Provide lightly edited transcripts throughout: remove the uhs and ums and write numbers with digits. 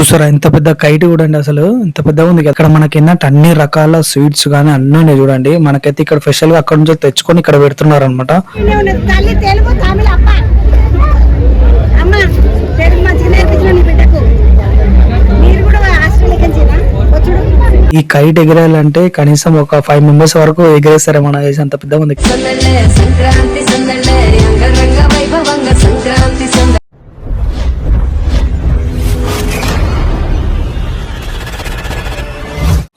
చూసారా ఎంత పెద్ద కైట్ చూడండి, అసలు ఎంత పెద్దగా ఉంది. ఇక్కడ మనకి ఏంటంటే అన్ని రకాల స్వీట్స్ గానీ అన్నీ ఉన్నాయి చూడండి. మనకైతే ఇక్కడ స్పెషల్ గా అక్కడ నుంచి తెచ్చుకొని ఇక్కడ పెడుతున్నారు అనమాట. ఈ కైట్ ఎగిరేయాలంటే కనీసం ఒక 5 మెంబర్స్ వరకు ఎగిరేస్తారే మన దేశం, అంత పెద్దగా ఉంది.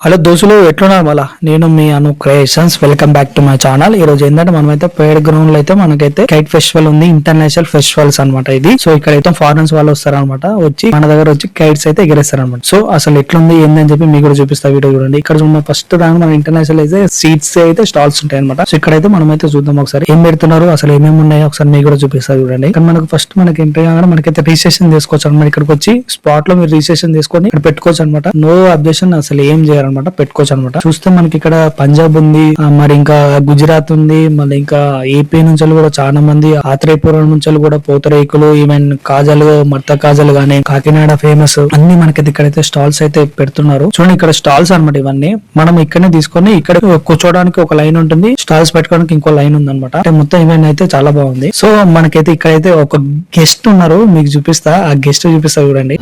హలో దోస్తులు, ఎట్లున్నారు? మళ్ళా నేను మీ Anu creations. Welcome back to my channel. ఈ రోజు ఏంటంటే మనమైతే పేడ్ గ్రౌండ్ లో అయితే మనకైతే కైట్ ఫెస్టివల్ ఉంది, ఇంటర్నేషనల్ ఫెస్టివల్స్ అనమాట ఇది. సో ఇక్కడ అయితే ఫారెన్స్ వాళ్ళు వస్తారనమాట, వచ్చి మన దగ్గర వచ్చి కైట్స్ అయితే ఎగరేస్తారనమాట. సో అసలు ఎట్లుంది ఏందని చెప్పి మీకు కూడా చూపిస్తా వీడియో చూడండి. ఇక్కడ ఉన్న ఫస్ట్ దాని మన ఇంటర్నేషనల్ అయితే సీట్స్ అయితే స్టాల్స్ ఉంటాయి అనమాట. సో ఇక్కడైతే మనమైతే చూద్దాం ఒకసారి ఏం పెడుతున్నారు, అసలు ఏమేమి ఉన్నాయో ఒకసారి మీకు కూడా చూపిస్తా చూడండి. ఇక్కడ మనకు ఫస్ట్ మనకి ఎంట్రీ కాగానే మనకైతే రిజిస్ట్రేషన్ చేసుకోవచ్చు అనమాట. ఇక్కడికి వచ్చి స్పాట్ లో మీరు రిజిస్ట్రేషన్ చేసుకొని ఇక్కడ పెట్టుకోవచ్చు అనమాట. నో అబ్జెక్షన్, అసలు ఏం చేయాలి పెట్టుకోవచ్చు అనమాట. చూస్తే మనకి ఇక్కడ పంజాబ్ ఉంది, మరి ఇంకా గుజరాత్ ఉంది, మళ్ళీ ఇంకా ఏపీ నుంచి కూడా చాలా మంది, ఆత్రేయపురం నుంచి కూడా పూతరేకులు, ఈవెన్ కాజలు, మర్త కాజలు గానీ, కాకినాడ ఫేమస్ అన్ని మనకి ఇక్కడైతే స్టాల్స్ అయితే పెడుతున్నారు. చూడండి ఇక్కడ స్టాల్స్ అనమాట. ఇవన్నీ మనం ఇక్కడనే తీసుకొని ఇక్కడ కూర్చోడానికి ఒక లైన్ ఉంటుంది, స్టాల్స్ పెట్టుకోవడానికి ఇంకో లైన్ ఉంది అనమాట. అంటే మొత్తం ఈవెంట్ అయితే చాలా బాగుంది. సో మనకైతే ఇక్కడైతే ఒక గెస్ట్ ఉన్నారు, మీకు చూపిస్తా, ఆ గెస్ట్ చూపిస్తా చూడండి.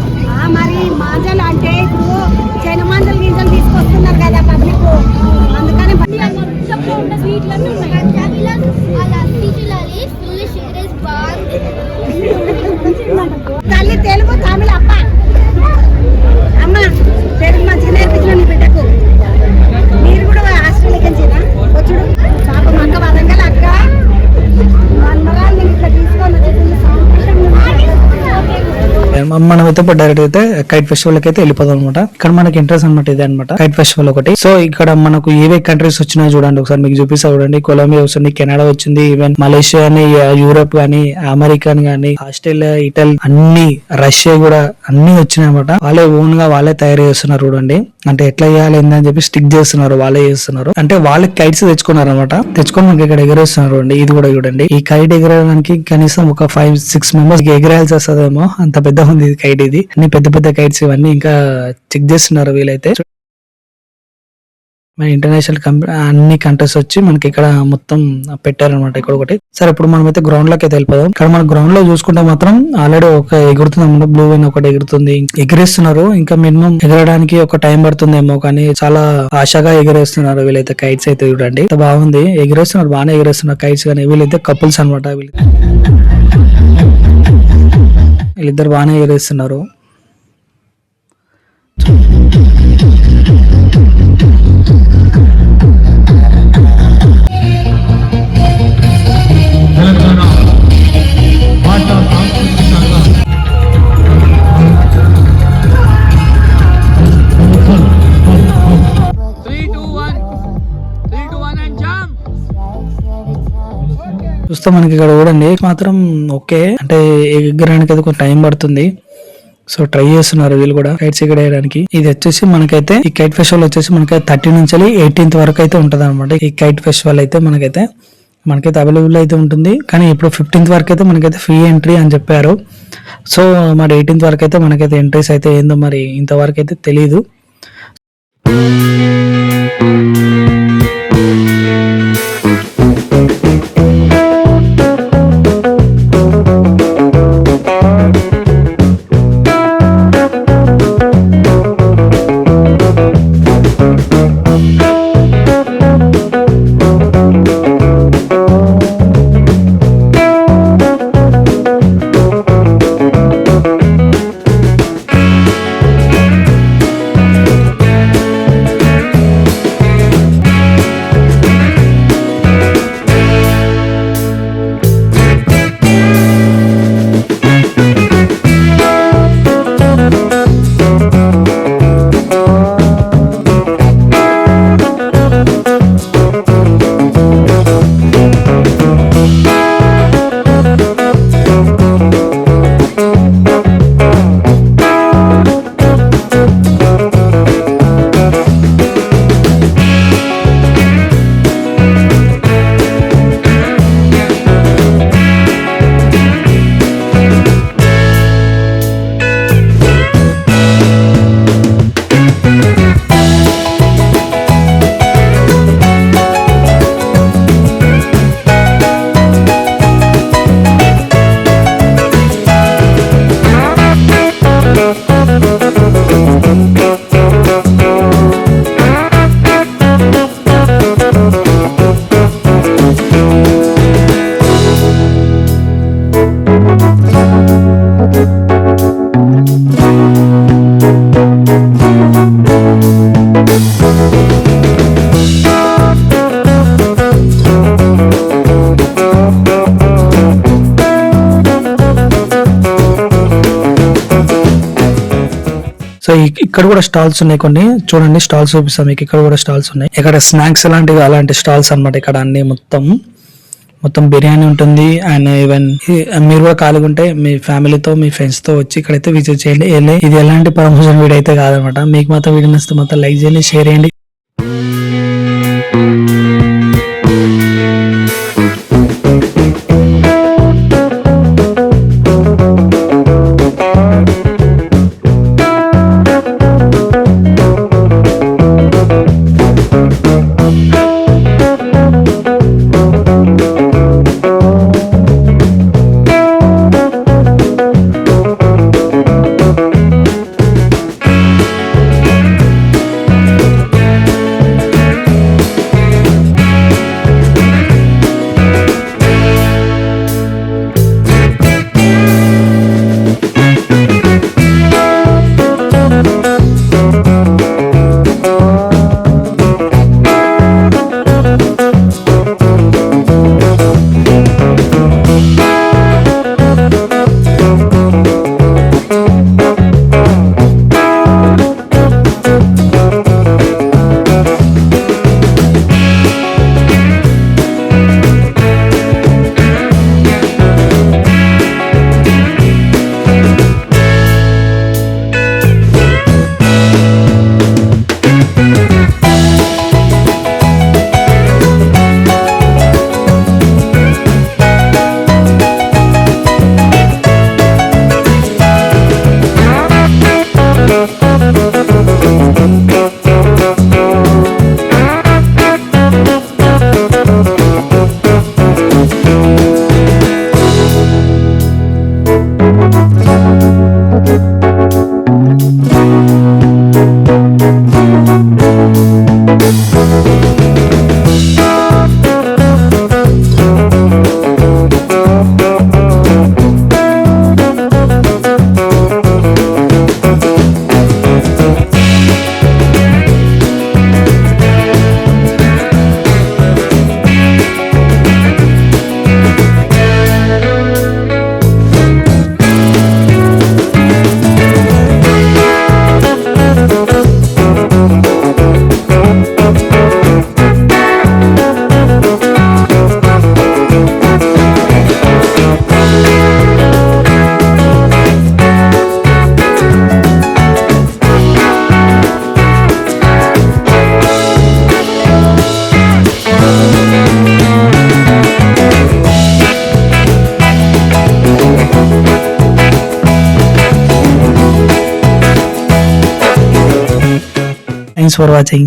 తెలుగు తమిళ అప్ప అమ్మ తెలుగు మంచిగా నేర్పించిన నీ బిడ్డకు. మీరు కూడా ఆస్ట్రేలియా వచ్చుడు పాప అక్క వదంగల్ అక్క ఇట్లా తీసుకొని మనమైతే డైరెక్ట్ అయితే కైట్ ఫెస్టివల్ కి అయితే వెళ్ళిపోదాం అనమాట. ఇక్కడ మనకి ఇంట్రెస్ట్ అనమాట ఇదే అనమాట కైట్ ఫెస్టివల్ ఒకటి. సో ఇక్కడ మనకు ఏవే కంట్రీస్ వచ్చినాయో చూడండి ఒకసారి మీకు చూపిస్తా చూడండి. కొలంబియా వచ్చింది, కెనడా వచ్చింది, ఈవెన్ మలేషియా అని, యూరోప్ గానీ, అమెరికా గానీ, ఆస్ట్రేలియా, ఇటలీ అన్ని, రష్యా కూడా అన్ని వచ్చినాయి అనమాట. వాళ్ళే ఓన్ గా వాళ్ళే తయారు చేస్తున్నారు చూడండి. అంటే ఎట్లా చేయాలి ఏందని చెప్పి స్టిక్ చేస్తున్నారు, వాళ్ళే చేస్తున్నారు. అంటే వాళ్ళకి కైట్స్ తెచ్చుకున్నారు అనమాట. తెచ్చుకొని మనకి ఇక్కడ ఎగరేస్తున్నారు చూడండి. ఇది కూడా చూడండి. ఈ కైట్ ఎగరేయడానికి కనీసం ఒక 5-6 మెంబర్స్ ఎగరేయాల్సి వస్తుందేమో, అంత పెద్ద ఉంది ఇది కైట్. ఇది అన్ని పెద్ద పెద్ద కైట్స్ ఇవన్నీ ఇంకా చెక్ చేస్తున్నారు వీలైతే. మన ఇంటర్నేషనల్ అన్ని కంట్రీస్ వచ్చి మనకి ఇక్కడ మొత్తం పెట్టారనమాట ఇక్కడ ఒకటి. సరే ఇప్పుడు మనం అయితే గ్రౌండ్ లోకి అయితే వెళ్ళిపోదాం. ఇక్కడ మన గ్రౌండ్ లో చూసుకుంటే మాత్రం ఆల్రెడీ ఒక ఎగురుతుంది అనమాట, బ్లూ వైన్ ఒకటి ఎగురుతుంది, ఎగిరేస్తున్నారు. ఇంకా మినిమం ఎగరడానికి ఒక టైం పడుతుందేమో, కానీ చాలా ఆశగా ఎగిరేస్తున్నారు వీళ్ళైతే కైట్స్ అయితే చూడండి. బాగుంది, ఎగిరేస్తున్నారు, బాగానే ఎగిరేస్తున్నారు కైట్స్. కానీ వీళ్ళైతే కపుల్స్ అనమాట, వీళ్ళిద్దరు బాగానే ఎగిరేస్తున్నారు. చూస్తే మనకి ఇక్కడ చూడండి మాత్రం ఓకే, అంటే ఎగరడానికి అయితే కొంచెం టైం పడుతుంది. సో ట్రై చేస్తున్నారు వీళ్ళు కూడా కైట్స్ ఎగరేయడానికి. ఇది వచ్చేసి మనకైతే ఈ కైట్ ఫెస్టివల్ వచ్చేసి మనకైతే 13 నుంచి 18th వరకు అయితే ఉంటది అనమాట. ఈ కైట్ ఫెస్టివల్ అయితే మనకైతే అవైలబుల్ అయితే ఉంటుంది. కానీ ఇప్పుడు 15th వరకు అయితే మనకైతే ఫ్రీ ఎంట్రీ అని చెప్పారు. సో మరి 18th వరకు అయితే మనకైతే ఎంట్రీస్ అయితే ఏందో మరి ఇంతవరకు అయితే తెలీదు. సో ఇక్కడ కూడా స్టాల్స్ ఉన్నాయి కొన్ని, చూడండి స్టాల్స్ చూపిస్తాం మీకు. ఇక్కడ కూడా స్టాల్స్ ఉన్నాయి, ఇక్కడ స్నాక్స్ లాంటివి అలాంటి స్టాల్స్ అన్నమాట. ఇక్కడ అన్ని మొత్తం బిర్యానీ ఉంటుంది. అండ్ ఈవెన్ మీరు కూడా ఖాళీగా ఉంటే మీ ఫ్యామిలీతో మీ ఫ్రెండ్స్ తో వచ్చి ఇక్కడైతే విజిట్ చేయండి. ఇది ఎలాంటి ప్రమోషన్ వీడియో అయితే కాదనమాట. మీకు మాత్రం వీడియో నచ్చితే మొత్తం లైక్ చేయండి, షేర్ చేయండి. Thanks for watching.